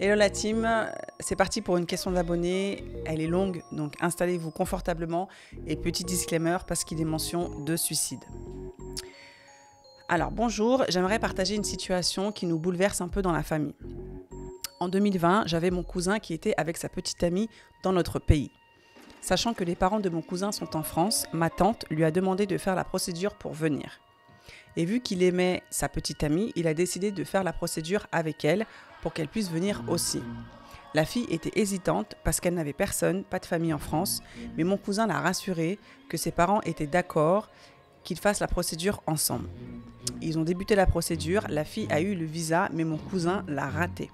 Hello la team, c'est parti pour une question d'abonnés. Elle est longue, donc installez-vous confortablement. Et petit disclaimer parce qu'il est mention de suicide. Alors bonjour, j'aimerais partager une situation qui nous bouleverse un peu dans la famille. En 2020, j'avais mon cousin qui était avec sa petite amie dans notre pays. Sachant que les parents de mon cousin sont en France, ma tante lui a demandé de faire la procédure pour venir. Et vu qu'il aimait sa petite amie, il a décidé de faire la procédure avec elle pour qu'elle puisse venir aussi. La fille était hésitante parce qu'elle n'avait personne, pas de famille en France, mais mon cousin l'a rassurée que ses parents étaient d'accord qu'ils fassent la procédure ensemble. Ils ont débuté la procédure, la fille a eu le visa, mais mon cousin l'a raté.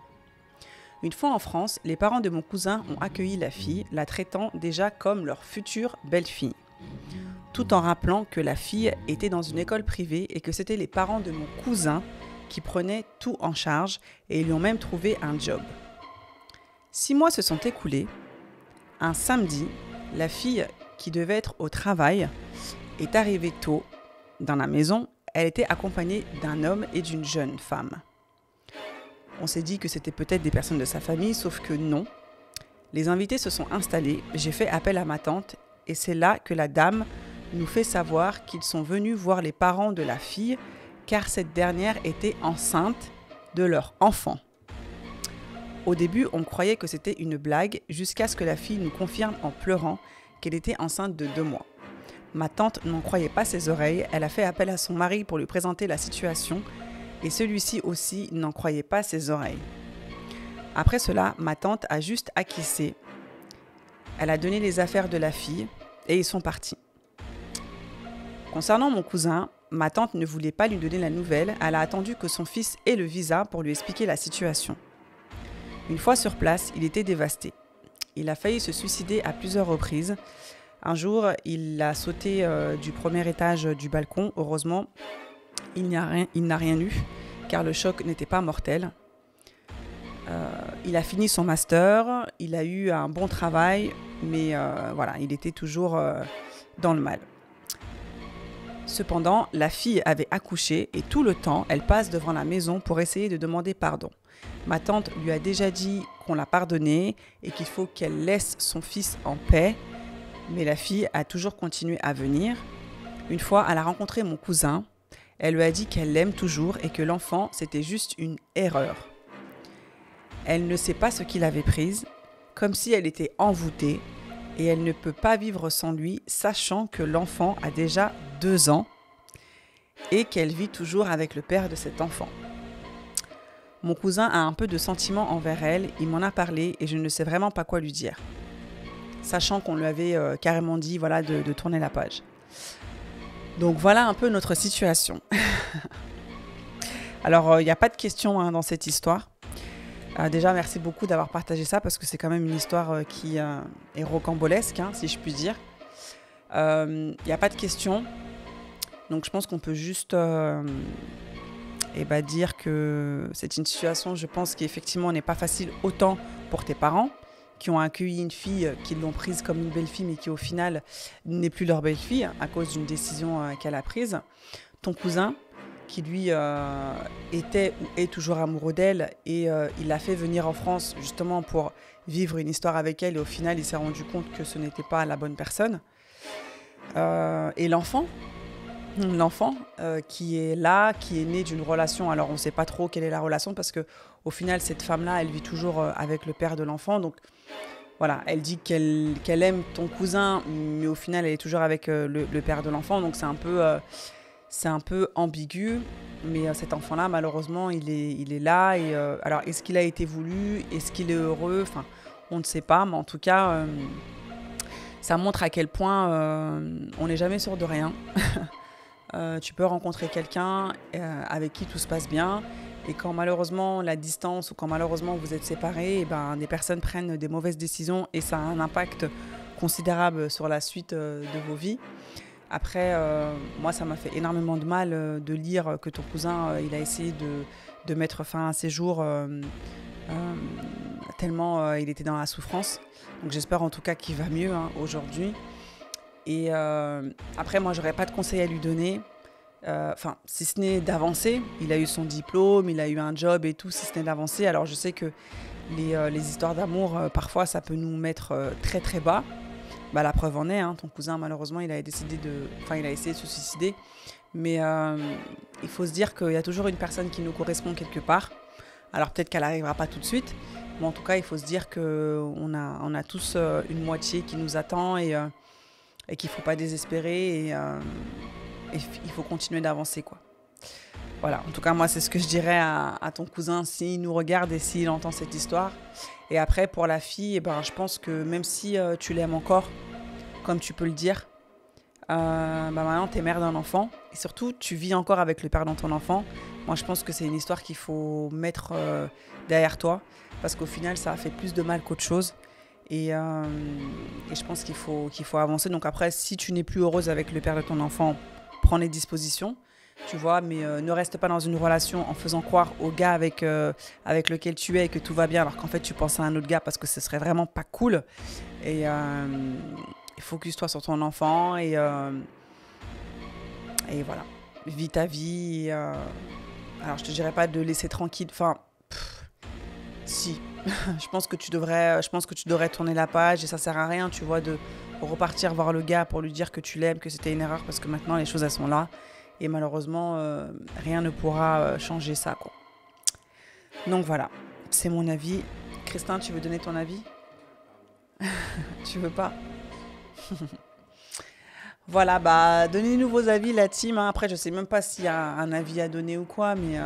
Une fois en France, les parents de mon cousin ont accueilli la fille, la traitant déjà comme leur future belle-fille. Tout en rappelant que la fille était dans une école privée et que c'était les parents de mon cousin qui prenaient tout en charge et ils lui ont même trouvé un job. 6 mois se sont écoulés. Un samedi, la fille qui devait être au travail est arrivée tôt dans la maison. Elle était accompagnée d'un homme et d'une jeune femme. On s'est dit que c'était peut-être des personnes de sa famille, sauf que non. Les invités se sont installés, j'ai fait appel à ma tante et c'est là que la dame nous fait savoir qu'ils sont venus voir les parents de la fille car cette dernière était enceinte de leur enfant. Au début, on croyait que c'était une blague jusqu'à ce que la fille nous confirme en pleurant qu'elle était enceinte de 2 mois. Ma tante n'en croyait pas ses oreilles, elle a fait appel à son mari pour lui présenter la situation et celui-ci aussi n'en croyait pas ses oreilles. Après cela, ma tante a juste acquiescé. Elle a donné les affaires de la fille et ils sont partis. Concernant mon cousin, ma tante ne voulait pas lui donner la nouvelle, elle a attendu que son fils ait le visa pour lui expliquer la situation. Une fois sur place, il était dévasté. Il a failli se suicider à plusieurs reprises. Un jour, il a sauté du premier étage du balcon. Heureusement, il n'a rien eu, car le choc n'était pas mortel. Il a fini son master, il a eu un bon travail, mais voilà, il était toujours dans le mal. Cependant, la fille avait accouché et tout le temps, elle passe devant la maison pour essayer de demander pardon. Ma tante lui a déjà dit qu'on l'a pardonné et qu'il faut qu'elle laisse son fils en paix, mais la fille a toujours continué à venir. Une fois, elle a rencontré mon cousin. Elle lui a dit qu'elle l'aime toujours et que l'enfant, c'était juste une erreur. Elle ne sait pas ce qu'il avait pris, comme si elle était envoûtée et elle ne peut pas vivre sans lui, sachant que l'enfant a déjà 2 ans et qu'elle vit toujours avec le père de cet enfant. Mon cousin a un peu de sentiment envers elle, il m'en a parlé et je ne sais vraiment pas quoi lui dire, sachant qu'on lui avait carrément dit voilà, de tourner la page. Donc voilà un peu notre situation. Alors, il n'y a pas de questions dans cette histoire. Déjà, merci beaucoup d'avoir partagé ça parce que c'est quand même une histoire qui est rocambolesque, si je puis dire. Il n'y a pas de questions. Donc, je pense qu'on peut juste dire que c'est une situation, je pense, qui effectivement n'est pas facile autant pour tes parents qui ont accueilli une fille, qui l'ont prise comme une belle-fille, mais qui au final n'est plus leur belle-fille à cause d'une décision qu'elle a prise. Ton cousin, qui lui était ou est toujours amoureux d'elle et il l'a fait venir en France justement pour vivre une histoire avec elle et au final il s'est rendu compte que ce n'était pas la bonne personne. Et l'enfant qui est là, qui est né d'une relation, alors on ne sait pas trop quelle est la relation parce que au final cette femme-là elle vit toujours avec le père de l'enfant, donc voilà, elle dit qu'elle aime ton cousin mais au final elle est toujours avec le père de l'enfant, donc c'est un peu ambigu, mais cet enfant-là, malheureusement, il est là. Et, alors, est-ce qu'il a été voulu? Est-ce qu'il est heureux? Enfin, on ne sait pas, mais en tout cas, ça montre à quel point on n'est jamais sûr de rien. Tu peux rencontrer quelqu'un avec qui tout se passe bien, et quand malheureusement la distance ou quand malheureusement vous êtes séparés, des personnes prennent des mauvaises décisions et ça a un impact considérable sur la suite de vos vies. Après, moi, ça m'a fait énormément de mal de lire que ton cousin, il a essayé de mettre fin à ses jours tellement il était dans la souffrance. Donc j'espère en tout cas qu'il va mieux aujourd'hui. Et après, moi, j'aurais pas de conseils à lui donner. Enfin, si ce n'est d'avancer, il a eu son diplôme, il a eu un job et tout, si ce n'est d'avancer. Alors je sais que les histoires d'amour, parfois, ça peut nous mettre très très bas. Bah, la preuve en est, hein, ton cousin, malheureusement, il a décidé il a essayé de se suicider. Mais il faut se dire qu'il y a toujours une personne qui nous correspond quelque part. Alors peut-être qu'elle n'arrivera pas tout de suite, mais en tout cas, il faut se dire qu'on a tous une moitié qui nous attend et qu'il ne faut pas désespérer et il faut continuer d'avancer, quoi. Voilà, en tout cas, moi, c'est ce que je dirais à ton cousin s'il nous regarde et s'il entend cette histoire. Et après, pour la fille, eh ben, je pense que même si tu l'aimes encore, comme tu peux le dire, bah maintenant, tu es mère d'un enfant. Et surtout, tu vis encore avec le père de ton enfant. Moi, je pense que c'est une histoire qu'il faut mettre derrière toi. Parce qu'au final, ça a fait plus de mal qu'autre chose. Et je pense qu'il faut avancer. Donc après, si tu n'es plus heureuse avec le père de ton enfant, prends les dispositions. Tu vois, mais ne reste pas dans une relation en faisant croire au gars avec lequel tu es et que tout va bien, alors qu'en fait tu penses à un autre gars parce que ce serait vraiment pas cool. Et focus-toi sur ton enfant et voilà, vis ta vie. Alors je te dirais pas de laisser tranquille. Enfin, si, je pense que tu devrais tourner la page et ça sert à rien, tu vois, de repartir voir le gars pour lui dire que tu l'aimes, que c'était une erreur parce que maintenant les choses elles sont là. Et malheureusement, rien ne pourra changer ça, quoi. Donc voilà, c'est mon avis. Christin, tu veux donner ton avis? Tu veux pas? Voilà, bah donnez-nous vos avis, la team, hein. Après, je sais même pas s'il y a un avis à donner ou quoi, mais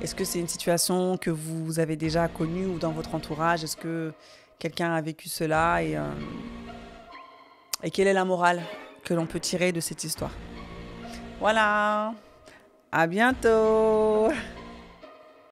est-ce que c'est une situation que vous avez déjà connue ou dans votre entourage? Est-ce que quelqu'un a vécu cela et quelle est la morale que l'on peut tirer de cette histoire? Voilà, à bientôt.